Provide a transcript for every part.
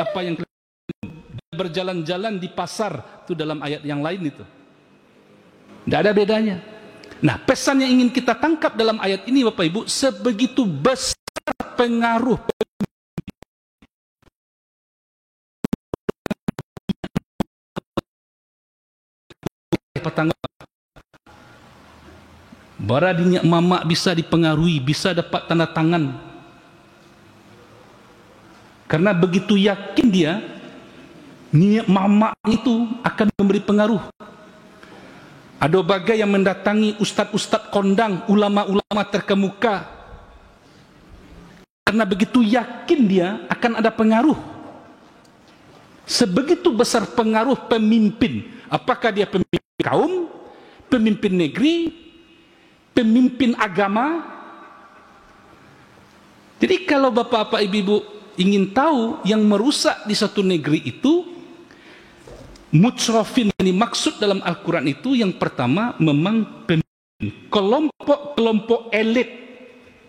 apa yang berjalan-jalan di pasar itu dalam ayat yang lain itu. Tidak ada bedanya. Nah, pesan yang ingin kita tangkap dalam ayat ini Bapak Ibu, sebegitu besar pengaruh petangga. Baradinya mamak bisa dipengaruhi, bisa dapat tanda tangan. Karena begitu yakin dia, niat mamak itu akan memberi pengaruh. Ada bagai yang mendatangi ustaz-ustaz kondang, ulama-ulama terkemuka. Karena begitu yakin dia akan ada pengaruh. Sebegitu besar pengaruh pemimpin. Apakah dia pemimpin kaum, pemimpin negeri, pemimpin agama? Jadi kalau bapak-bapak ibu-ibu ingin tahu yang merusak di satu negeri itu, mutsrofin yang dimaksud dalam Al-Quran itu yang pertama memang pemimpin, kelompok-kelompok elit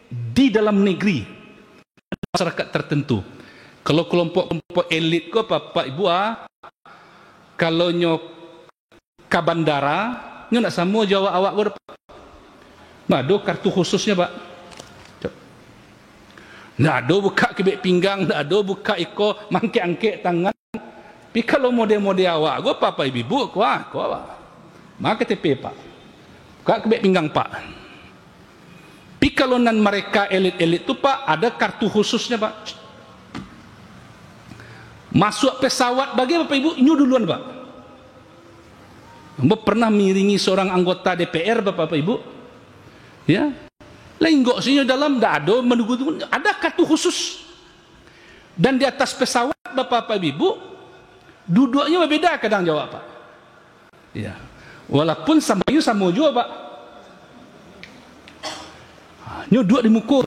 di dalam negeri, masyarakat tertentu. Kalau kelompok-kelompok elit ko Bapak Ibu kalau nyok ke bandara, nyo nak sama Jawa awak ko ada kartu khususnya Pak. Nggak ada buka kebek pinggang, nggak ada buka iko mangke-angke tangan. Tapi kalau model-model awak, gua Bapak Ibu, gua maka KTP Pak, buka kebek pinggang Pak. Tapi kalau nan mereka elit-elit itu Pak, ada kartu khususnya Pak. Masuk pesawat bagi Bapak Ibu, nyu duluan Pak. Mbak pernah miringi seorang anggota DPR Bapak Ibu, ya, lenggok sini dalam tidak ada menunggu, ada kartu khusus. Dan di atas pesawat Bapak Ibu, duduknya berbeda kadang jawab Pak. Ya, walaupun sama juga Pak. Nyu duduk di muka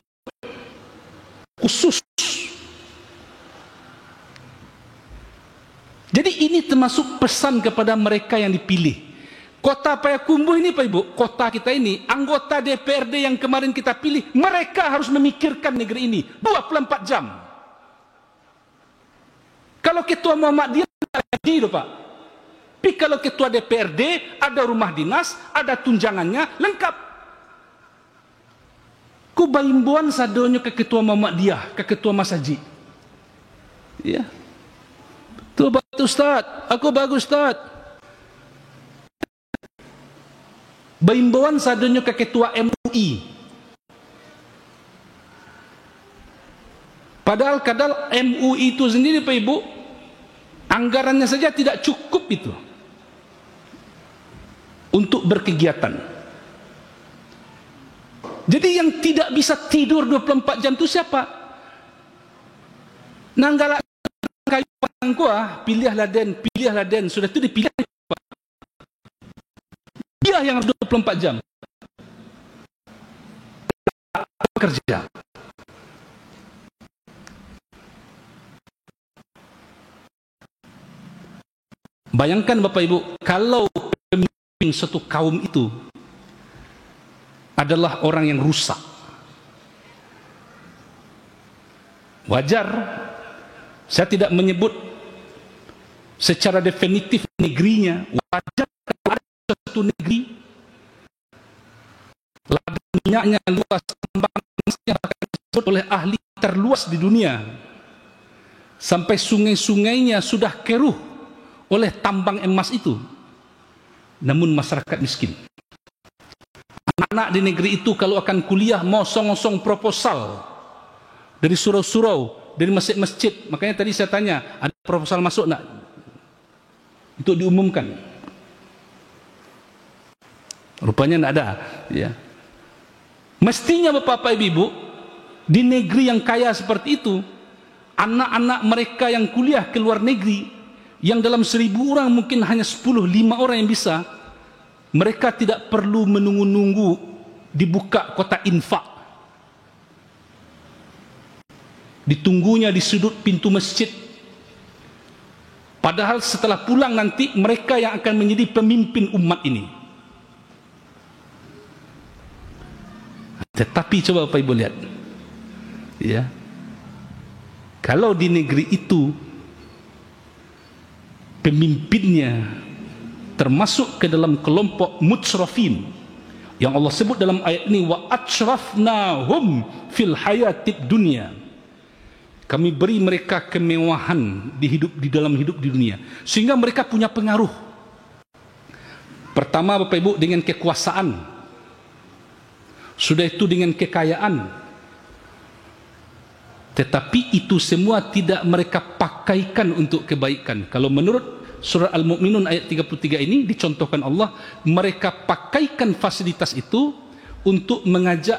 khusus. Jadi ini termasuk pesan kepada mereka yang dipilih. Kota Payakumbuh ini Pak Ibu, kota kita ini, anggota DPRD yang kemarin kita pilih, mereka harus memikirkan negeri ini 24 jam. Kalau ketua Muhammadiyah ada Pak. Tapi kalau ketua DPRD ada rumah dinas, ada tunjangannya, lengkap. Ku baimbuan sadonyo ke ketua Muhammadiyah, ke ketua Masjid. Ya. Tuh Ustaz, aku bagus Ustaz. Baimbauan sadonyo ke ketua MUI. Padahal kadang MUI itu sendiri Pak Ibu, anggarannya saja tidak cukup itu untuk berkegiatan. Jadi yang tidak bisa tidur 24 jam itu siapa? Nanggala kayu pilihlah den, sudah itu dipilih dia yang harus 24 jam bekerja. Bayangkan Bapak Ibu, kalau pemimpin suatu kaum itu adalah orang yang rusak, wajar. Saya tidak menyebut secara definitif negerinya, wajar kalau ada satu negeri ladang minyaknya luas, tambangnya disebut oleh ahli terluas di dunia, sampai sungai-sungainya sudah keruh oleh tambang emas itu, namun masyarakat miskin. Anak-anak di negeri itu kalau akan kuliah mau song-song proposal dari surau-surau, dari masjid-masjid. Makanya tadi saya tanya, ada proposal masuk enggak? Untuk diumumkan. Rupanya enggak ada, ya. Mestinya Bapak Ibu, di negeri yang kaya seperti itu, anak-anak mereka yang kuliah ke luar negeri, yang dalam 1000 orang mungkin hanya 5 orang yang bisa, mereka tidak perlu menunggu-nunggu dibuka kotak infak. Ditunggunya di sudut pintu masjid. Padahal setelah pulang nanti mereka yang akan menjadi pemimpin umat ini. Tetapi coba Bapak Ibu lihat, ya, kalau di negeri itu pemimpinnya termasuk ke dalam kelompok mutsrafin yang Allah sebut dalam ayat ini, wa atsrafnahum fil hayatid dunya. Kami beri mereka kemewahan di dalam hidup di dunia sehingga mereka punya pengaruh. Pertama Bapak Ibu dengan kekuasaan, sudah itu dengan kekayaan, tetapi itu semua tidak mereka pakaikan untuk kebaikan. Kalau menurut Surah Al-Mu'minun ayat 33 ini dicontohkan Allah, mereka pakaikan fasilitas itu untuk mengajak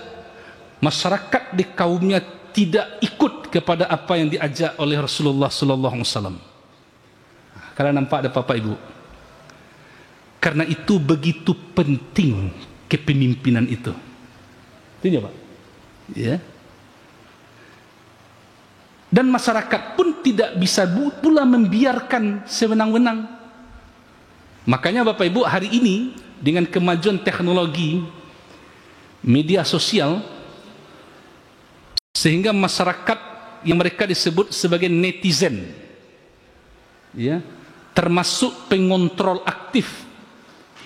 masyarakat di kaumnya tidak ikut kepada apa yang diajak oleh Rasulullah sallallahu alaihi wasallam. Kalian nampak ada Bapak Ibu? Karena itu begitu penting kepemimpinan itu. Tidak Pak? Ya. Dan masyarakat pun tidak bisa pula membiarkan sewenang-wenang. Makanya Bapak Ibu hari ini dengan kemajuan teknologi media sosial, sehingga masyarakat yang mereka disebut sebagai netizen, ya, termasuk pengontrol aktif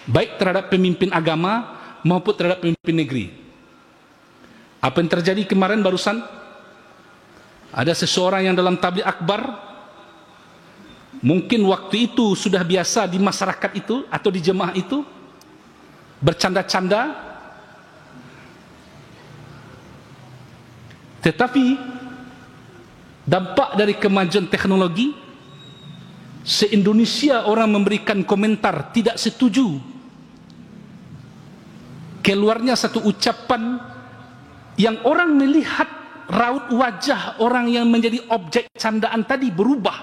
baik terhadap pemimpin agama maupun terhadap pemimpin negeri. Apa yang terjadi kemarin barusan? Ada seseorang yang dalam tabligh akbar, mungkin waktu itu sudah biasa di masyarakat itu atau di jemaah itu bercanda-canda, tetapi dampak dari kemajuan teknologi, se-Indonesia orang memberikan komentar tidak setuju, keluarnya satu ucapan yang orang melihat raut wajah orang yang menjadi objek candaan tadi berubah.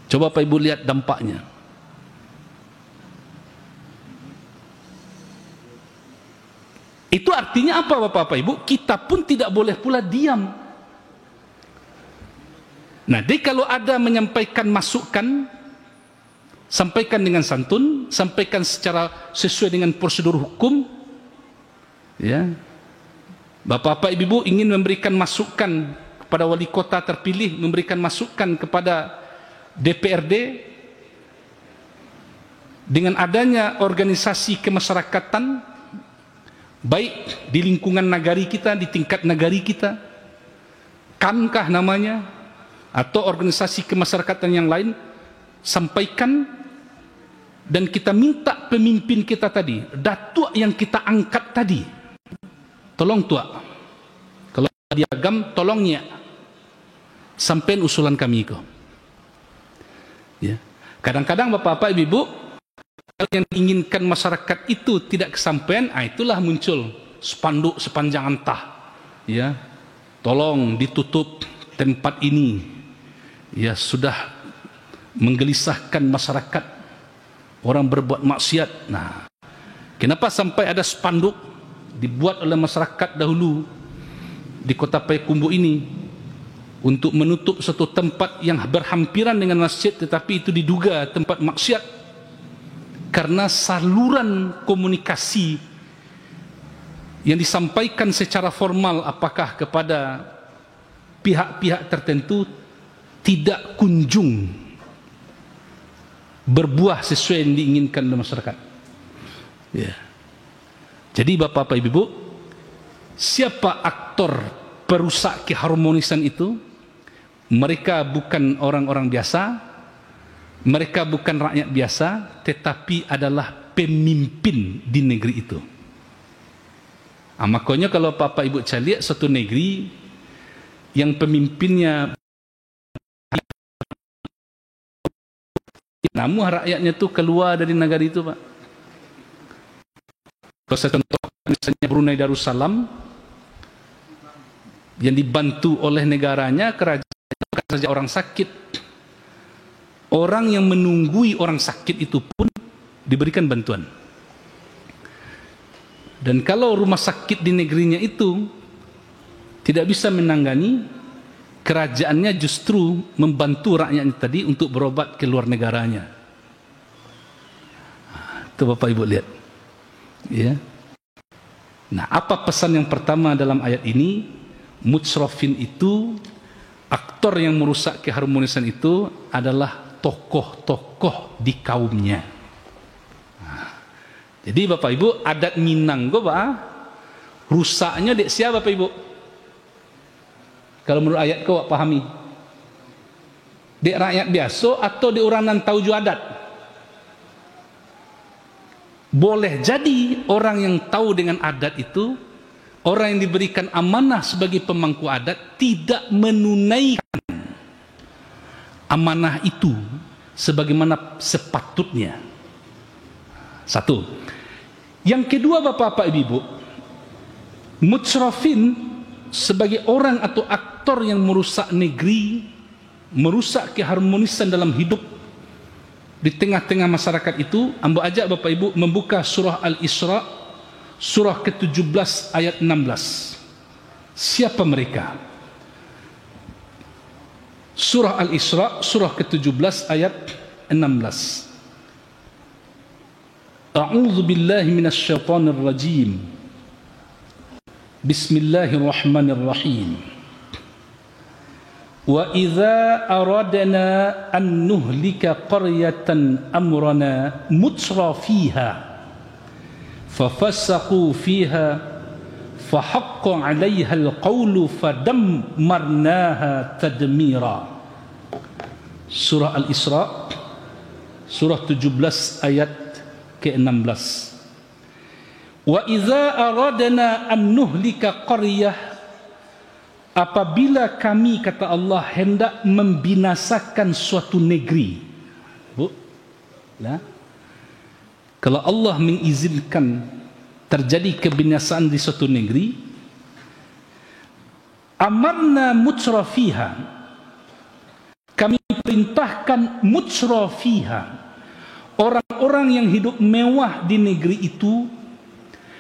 Coba Pak Ibu lihat dampaknya. Itu artinya apa Bapak Ibu? Kita pun tidak boleh pula diam. Nah, jadi kalau ada menyampaikan masukan, sampaikan dengan santun, sampaikan secara sesuai dengan prosedur hukum, ya. Bapak-bapak, ibu-ibu ingin memberikan masukan kepada wali kota terpilih, memberikan masukan kepada DPRD, dengan adanya organisasi kemasyarakatan, baik di lingkungan nagari kita, di tingkat nagari kita, kankah namanya, atau organisasi kemasyarakatan yang lain, sampaikan, dan kita minta pemimpin kita tadi, datuk yang kita angkat tadi, tolong tuak, kalau diagam tolongnya sampai usulan kami itu. Ya. Kadang-kadang bapak-bapak ibu-ibu yang inginkan masyarakat itu tidak kesampaian, itulah muncul spanduk sepanjang antah. Ya, tolong ditutup tempat ini. Ya, sudah menggelisahkan masyarakat, orang berbuat maksiat. Nah, kenapa sampai ada spanduk dibuat oleh masyarakat dahulu di kota Payakumbuh ini untuk menutup satu tempat yang berhampiran dengan masjid, tetapi itu diduga tempat maksiat karena saluran komunikasi yang disampaikan secara formal apakah kepada pihak-pihak tertentu tidak kunjung berbuah sesuai yang diinginkan oleh masyarakat. Ya. Jadi bapak-bapak ibu-ibu, siapa aktor perusak keharmonisan itu? Mereka bukan orang-orang biasa, mereka bukan rakyat biasa, tetapi adalah pemimpin di negeri itu. Makanya kalau bapak ibu lihat suatu negeri yang pemimpinnya, namun rakyatnya itu keluar dari negara itu, Pak. Kalau saya contohkan misalnya Brunei Darussalam yang dibantu oleh negaranya, kerajaan bukan saja orang sakit, orang yang menunggui orang sakit itu pun diberikan bantuan. Dan kalau rumah sakit di negerinya itu tidak bisa menangani, kerajaannya justru membantu rakyatnya tadi untuk berobat ke luar negaranya. Itu bapak ibu lihat. Ya. Nah, apa pesan yang pertama dalam ayat ini? Mutsrafin itu Aktor yang merusak keharmonisan itu adalah tokoh-tokoh di kaumnya. Jadi Bapak Ibu, adat Minang go rusaknya dek siapa Bapak Ibu? Kalau menurut ayat kau pahami, dek rakyat biasa atau dek orang nan tahu ju adat? Boleh jadi orang yang tahu dengan adat itu, orang yang diberikan amanah sebagai pemangku adat, tidak menunaikan amanah itu sebagaimana sepatutnya. Satu. Yang kedua Bapak-bapak Ibu, mutsrafin sebagai orang atau aktor yang merusak negeri, merusak keharmonisan dalam hidup di tengah-tengah masyarakat itu, ambo ajak Bapak Ibu membuka surah Al-Isra, surah ke-17 ayat 16. Siapa mereka? Surah Al-Isra, surah ke-17 ayat 16. A'udzu billahi minasy syaithanir rajim. Bismillahirrahmanirrahim. Wa idza aradna an nuhlika qaryatan amrana mutrafiha fafasaqu fiha fahaqqa 'alayha al-qawlu fadammarnaha tadmira. Surah Al-Isra, surah 17 ayat ke-16. Wa idza aradna an nuhlika qaryah, apabila kami, kata Allah, hendak membinasakan suatu negeri. Bu, nah, kalau Allah mengizinkan terjadi kebinasaan di suatu negeri, amarna mutrafiha, kami perintahkan mutrafiha, orang-orang yang hidup mewah di negeri itu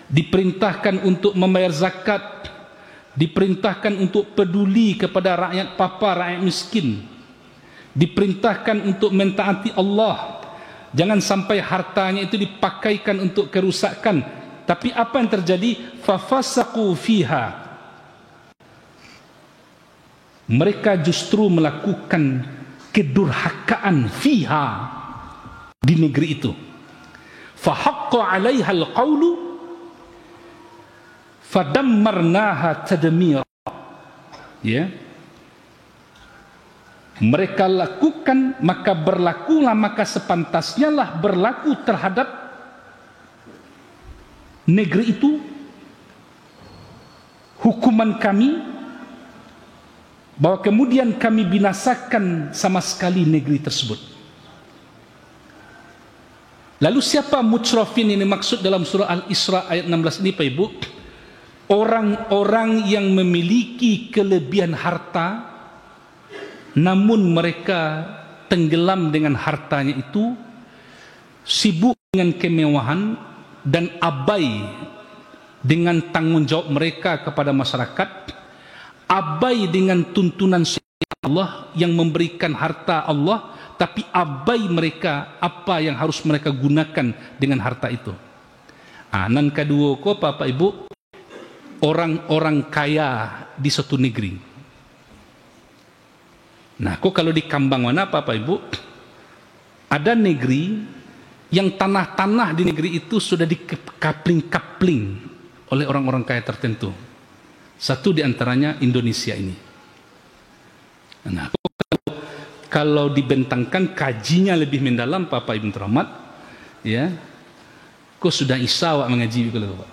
diperintahkan untuk membayar zakat, diperintahkan untuk peduli kepada rakyat papa, rakyat miskin, diperintahkan untuk mentaati Allah. Jangan sampai hartanya itu dipakaikan untuk kerusakan. Tapi apa yang terjadi? Fafasaqu fiha, mereka justru melakukan kedurhakaan fiha, di negeri itu. Fahaqqa 'alaiha al-qawlu fadammarnaha tadmira. Ya. Mereka lakukan, maka berlakulah, maka sepantasnya lah berlaku terhadap negeri itu hukuman kami, bahwa kemudian kami binasakan sama sekali negeri tersebut. Lalu siapa mutrafin ini maksud dalam surah Al-Isra ayat 16 ini Pak Ibu? Orang-orang yang memiliki kelebihan harta, namun mereka tenggelam dengan hartanya itu, sibuk dengan kemewahan dan abai dengan tanggung jawab mereka kepada masyarakat, abai dengan tuntunan Allah yang memberikan harta Allah, tapi abai mereka apa yang harus mereka gunakan dengan harta itu. Nan kedua ko Bapak Ibu, orang-orang kaya di suatu negeri. Nah, kok kalau di Kambang mana Bapak Ibu, ada negeri yang tanah-tanah di negeri itu sudah dikapling-kapling oleh orang-orang kaya tertentu. Satu di antaranya Indonesia ini. Nah, kalau dibentangkan kajinya lebih mendalam Bapak Ibu terhormat, ya, kok sudah isawak mengaji kalau Pak.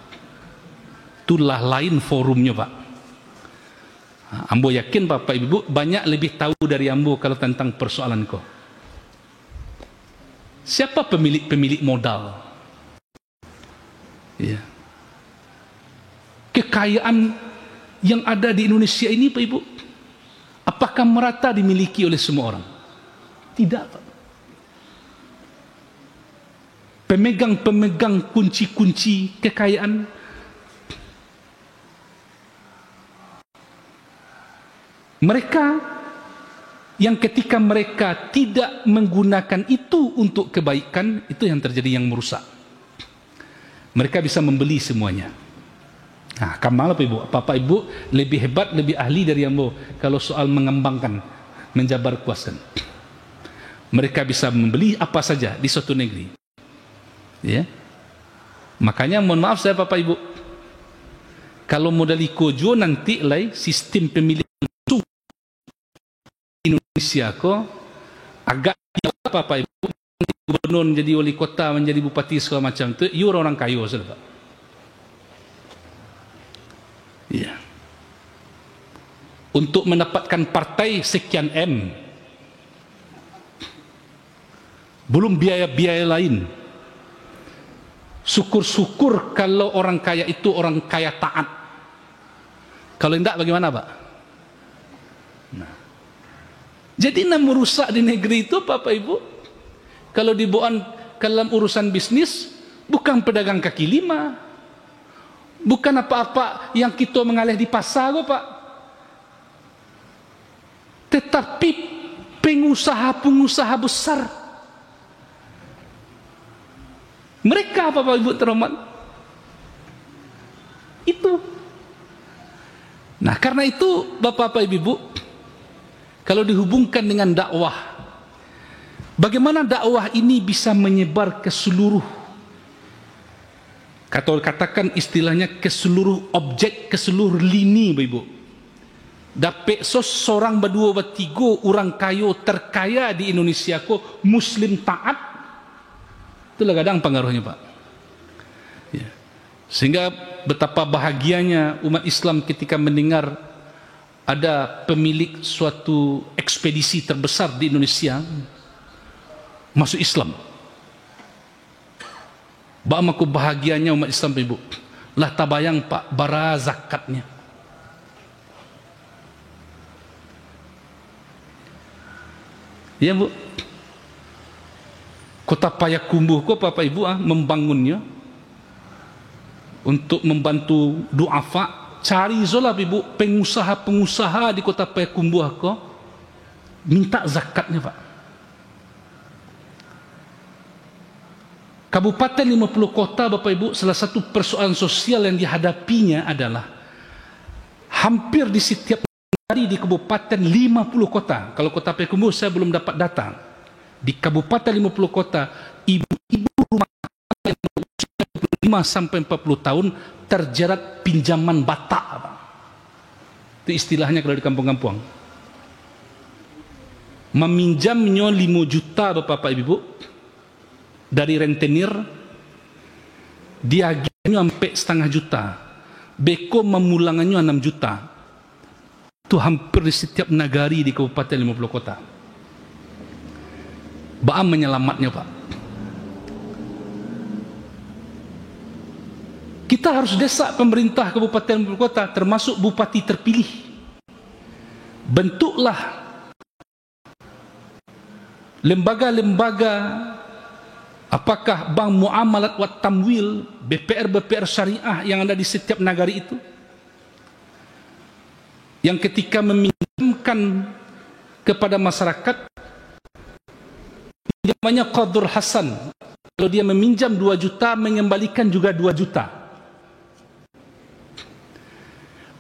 Itulah lain forumnya Pak. Ambo yakin Bapak Ibu banyak lebih tahu dari Ambo kalau tentang persoalan kok. Siapa pemilik modal? Ya. Kekayaan yang ada di Indonesia ini Pak Ibu, apakah merata dimiliki oleh semua orang? Tidak Pak. Pemegang-pemegang kunci-kunci kekayaan, mereka yang ketika mereka tidak menggunakan itu untuk kebaikan, itu yang terjadi yang merusak. Mereka bisa membeli semuanya. Nah, kamal apa ibu? Bapak ibu lebih hebat, lebih ahli dari ambo kalau soal mengembangkan, menjabar kuasan. Mereka bisa membeli apa saja di suatu negeri. Ya. Makanya mohon maaf saya Bapak Ibu, kalau modali kojo nanti lai sistem pemilihan langsung Indonesia ko agak Bapak Ibu, gubernur menjadi wali kota, menjadi bupati segala macam itu, you orang kaya sudah Pak. Ya. Untuk mendapatkan partai sekian M, belum biaya-biaya lain. Syukur-syukur kalau orang kaya itu orang kaya taat. Kalau tidak bagaimana Pak? Nah. Jadi merusak di negeri itu Bapak Ibu, kalau dibuat dalam urusan bisnis, bukan pedagang kaki lima, bukan apa-apa yang kita mengalir di pasar Pak, tetapi pengusaha-pengusaha besar. Mereka Bapak Ibu terhormat itu. Nah karena itu Bapak Ibu, kalau dihubungkan dengan dakwah, bagaimana dakwah ini bisa menyebar ke seluruh, katakan istilahnya ke seluruh objek, ke seluruh lini Bapak Ibu. Dapat seorang berdua bertiga orang kaya terkaya di Indonesia ko Muslim taat, itulah kadang pengaruhnya Pak. Ya. Sehingga betapa bahagianya umat Islam ketika mendengar ada pemilik suatu ekspedisi terbesar di Indonesia masuk Islam. Bagaimana bahagianya umat Islam Ibu. Lah tabayang Pak bara zakatnya. Ya Bu. Kota Payakumbuh kok Bapak Ibu membangunnya untuk membantu duafa. Cari zola Ibu pengusaha-pengusaha di Kota Payakumbuh kok minta zakatnya Pak. Kabupaten 50 kota Bapak Ibu, salah satu persoalan sosial yang dihadapinya adalah hampir di setiap hari di kabupaten 50 kota. Kalau Kota Payakumbuh saya belum dapat data. Di kabupaten 50 kota, ibu-ibu rumah tangga yang berusia 5 sampai 40 tahun terjerat pinjaman batak. Itu istilahnya kalau di kampung-kampung. Meminjamnya 5 juta Bapak Ibu dari rentenir, diagihnya sampai setengah juta. Beko memulangannya 6 juta. Itu hampir di setiap nagari di kabupaten 50 kota. Baam menyelamatnya Pak. Kita harus desak pemerintah kabupaten kota termasuk bupati terpilih. Bentuklah lembaga-lembaga, apakah bank muamalat wa tamwil, BPR syariah yang ada di setiap nagari itu, yang ketika meminjamkan kepada masyarakat namanya qadur hasan. Kalau dia meminjam 2 juta, mengembalikan juga 2 juta.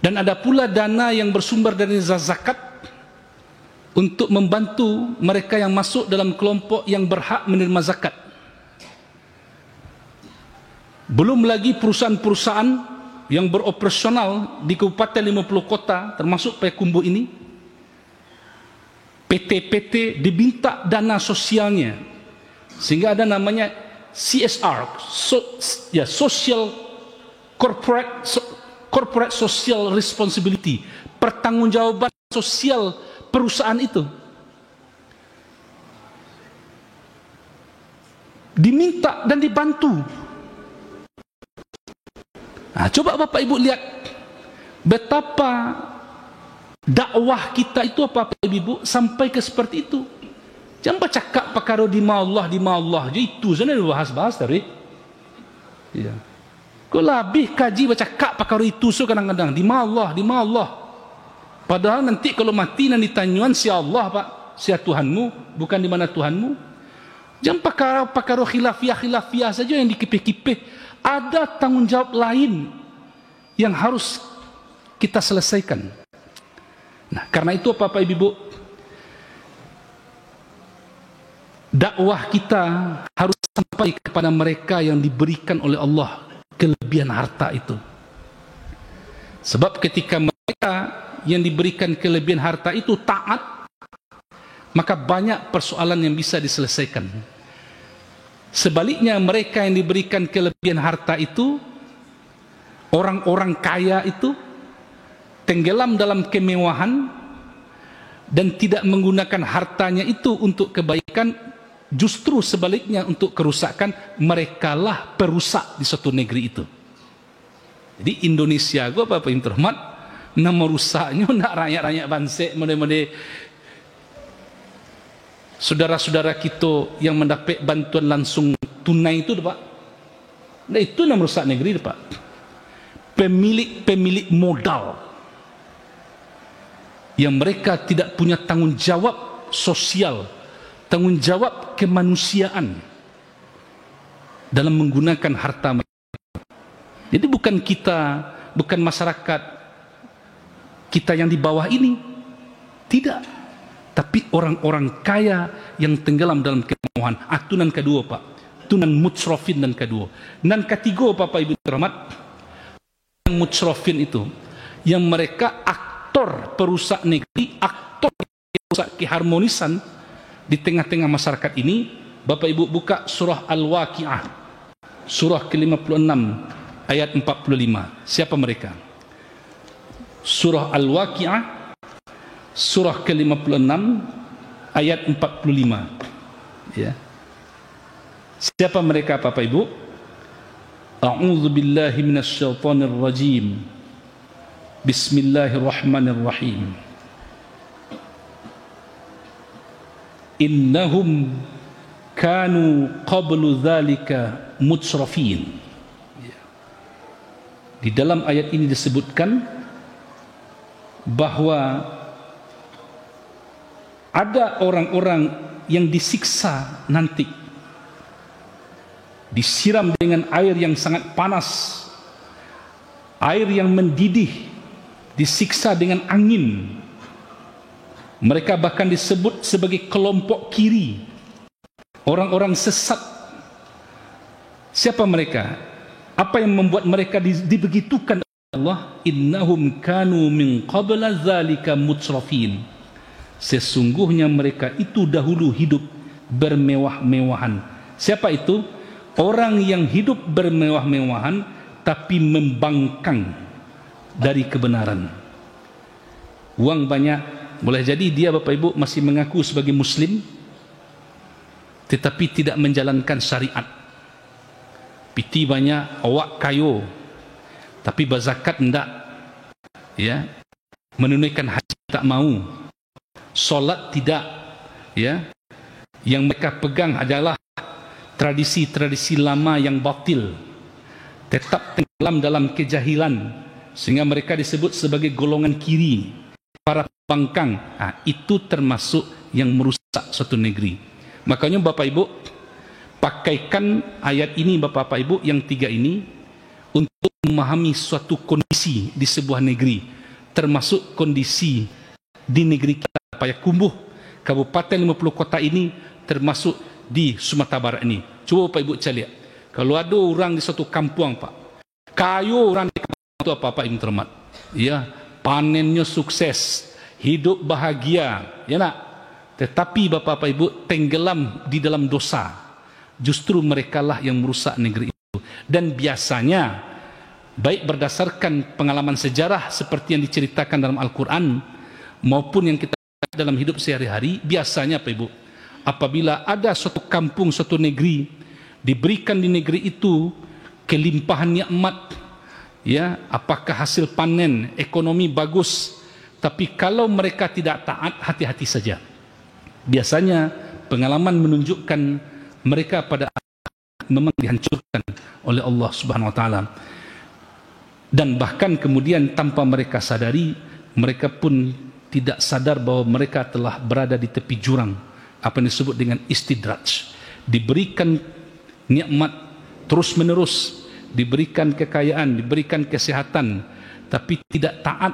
Dan ada pula dana yang bersumber dari zakat untuk membantu mereka yang masuk dalam kelompok yang berhak menerima zakat. Belum lagi perusahaan-perusahaan yang beroperasional di kabupaten 50 kota termasuk Payakumbuh ini, PT-PT diminta dana sosialnya, sehingga ada namanya CSR, Social Corporate Social Responsibility, pertanggungjawaban sosial perusahaan itu. Diminta dan dibantu. Nah, coba Bapak Ibu lihat betapa dakwah kita itu Bapak Ibu sampai ke seperti itu. Jangan bercakap perkara di Allah je itu sana bahas-bahas tadi. Ya. Kau lebih kaji bercakap perkara itu so kadang-kadang di Allah. Padahal nanti kalau mati nanti tanyuan si Allah Pak, si Tuhanmu, bukan di mana Tuhanmu. Jangan perkara khilafiyah saja yang dikipih-kipih. Ada tanggungjawab lain yang harus kita selesaikan. Nah, karena itu Bapak Ibu, dakwah kita harus sampai kepada mereka yang diberikan oleh Allah kelebihan harta itu. Sebab ketika mereka yang diberikan kelebihan harta itu taat, maka banyak persoalan yang bisa diselesaikan. Sebaliknya mereka yang diberikan kelebihan harta itu, orang-orang kaya itu tenggelam dalam kemewahan dan tidak menggunakan hartanya itu untuk kebaikan, justru sebaliknya untuk kerusakan. Merekalah perusak di suatu negeri itu. Jadi Indonesia gua Bapak Ibu terhormat, nama rusaknya nak rakyat-rakyat bansek mode-mode saudara-saudara kita yang mendapat bantuan langsung tunai itu Pak. Nah, itu nama rusak negeri Pak. Pemilik modal yang mereka tidak punya tanggung jawab sosial, tanggung jawab kemanusiaan dalam menggunakan harta mereka. Jadi bukan kita, bukan masyarakat kita yang di bawah ini, tidak, tapi orang-orang kaya yang tenggelam dalam kemewahan. Tunan kedua Pak, tunan mutsrofin dan kedua. Dan ketiga Bapak Ibu terhormat, yang mutsrofin itu yang mereka aktor perusak negeri, aktor perusak keharmonisan di tengah-tengah masyarakat ini. Bapak Ibu buka surah Al-Waqi'ah, surah ke-56 ayat 45. Siapa mereka? Surah Al-Waqi'ah, surah ke-56 ayat 45. Ya. Siapa mereka Bapak Ibu? A'udzu billahi minasyaitonir rajim. Bismillahirrahmanirrahim. Innahum kanu qablu dzalika mutsrafin. Di dalam ayat ini disebutkan bahwa ada orang-orang yang disiksa nanti, disiram dengan air yang sangat panas, air yang mendidih, disiksa dengan angin. Mereka bahkan disebut sebagai kelompok kiri, orang-orang sesat. Siapa mereka? Apa yang membuat mereka dibegitukan oleh Allah? Innahum kanu min qabla dzalika mutsrafin. Sesungguhnya mereka itu dahulu hidup bermewah-mewahan. Siapa itu? Orang yang hidup bermewah-mewahan tapi membangkang dari kebenaran. Uang banyak, boleh jadi dia Bapak Ibu masih mengaku sebagai Muslim, tetapi tidak menjalankan syariat. Piti banyak, awak kayo, tapi berzakat enggak, ya, menunaikan haji tak mau, solat tidak, ya, yang mereka pegang adalah tradisi-tradisi lama yang batil, tetap tenggelam dalam kejahilan, sehingga mereka disebut sebagai golongan kiri, para pembangkang. Itu termasuk yang merusak suatu negeri. Makanya Bapak Ibu, pakaikan ayat ini Bapak Ibu yang 3 ini untuk memahami suatu kondisi di sebuah negeri, termasuk kondisi di negeri kita Payakumbuh, Kabupaten 50 kota ini, termasuk di Sumatera Barat ini. Coba Bapak Ibu cari lihat, kalau ada orang di suatu kampung Pak, kayu orang di kampung itu apa Ibu terhormat, ya, panennya sukses, hidup bahagia, ya nak, tetapi Bapak Ibu tenggelam di dalam dosa. Justru merekalah yang merusak negeri itu. Dan biasanya baik berdasarkan pengalaman sejarah seperti yang diceritakan dalam Al-Quran maupun yang kita dalam hidup sehari-hari, biasanya Bapak Ibu, apabila ada suatu kampung, suatu negeri, diberikan di negeri itu kelimpahan nikmat, ya, apakah hasil panen, ekonomi bagus, tapi kalau mereka tidak taat, hati-hati saja. Biasanya pengalaman menunjukkan mereka pada memang dihancurkan oleh Allah Subhanahu wa taala. Dan bahkan kemudian tanpa mereka sadari, mereka pun tidak sadar bahwa mereka telah berada di tepi jurang, apa yang disebut dengan istidraj. Diberikan nikmat terus menerus, diberikan kekayaan, diberikan kesehatan, tapi tidak taat,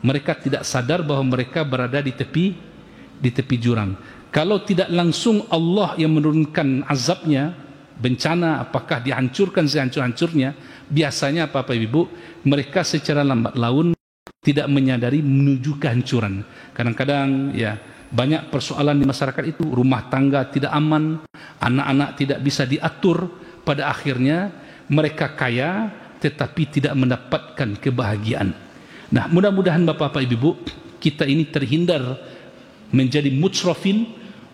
mereka tidak sadar bahwa mereka berada di tepi jurang. Kalau tidak langsung Allah yang menurunkan azabnya, bencana, apakah dihancurkan sehancur-hancurnya, biasanya Bapak Ibu, mereka secara lambat laun tidak menyadari menuju kehancuran. Kadang-kadang ya banyak persoalan di masyarakat itu, rumah tangga tidak aman, anak-anak tidak bisa diatur, pada akhirnya mereka kaya tetapi tidak mendapatkan kebahagiaan. Nah, mudah-mudahan Bapak Ibu, kita ini terhindar menjadi mutsrafin,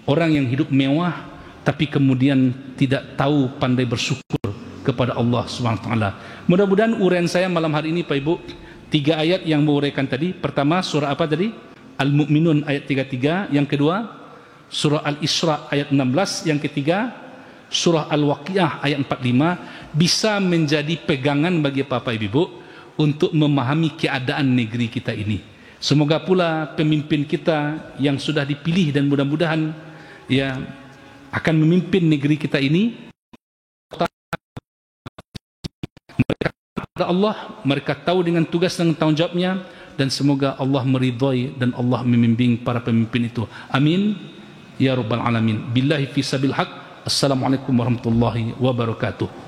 orang yang hidup mewah tapi kemudian tidak tahu pandai bersyukur kepada Allah SWT. Mudah-mudahan uraian saya malam hari ini Pak Ibu, 3 ayat yang menguraikan tadi. Pertama, surah apa tadi? Al-Mu'minun ayat 33. Yang kedua, surah Al-Isra ayat 16. Yang ketiga, surah Al-Waqiah ayat 45, bisa menjadi pegangan bagi Bapak Ibu untuk memahami keadaan negeri kita ini. Semoga pula pemimpin kita yang sudah dipilih dan mudah-mudahan ya akan memimpin negeri kita ini, mereka kepada Allah, mereka tahu dengan tugas dan tanggung jawabnya, dan semoga Allah meridhai dan Allah membimbing para pemimpin itu. Amin ya rabbal alamin. Billahi fi sabil haq. Assalamualaikum warahmatullahi wabarakatuh.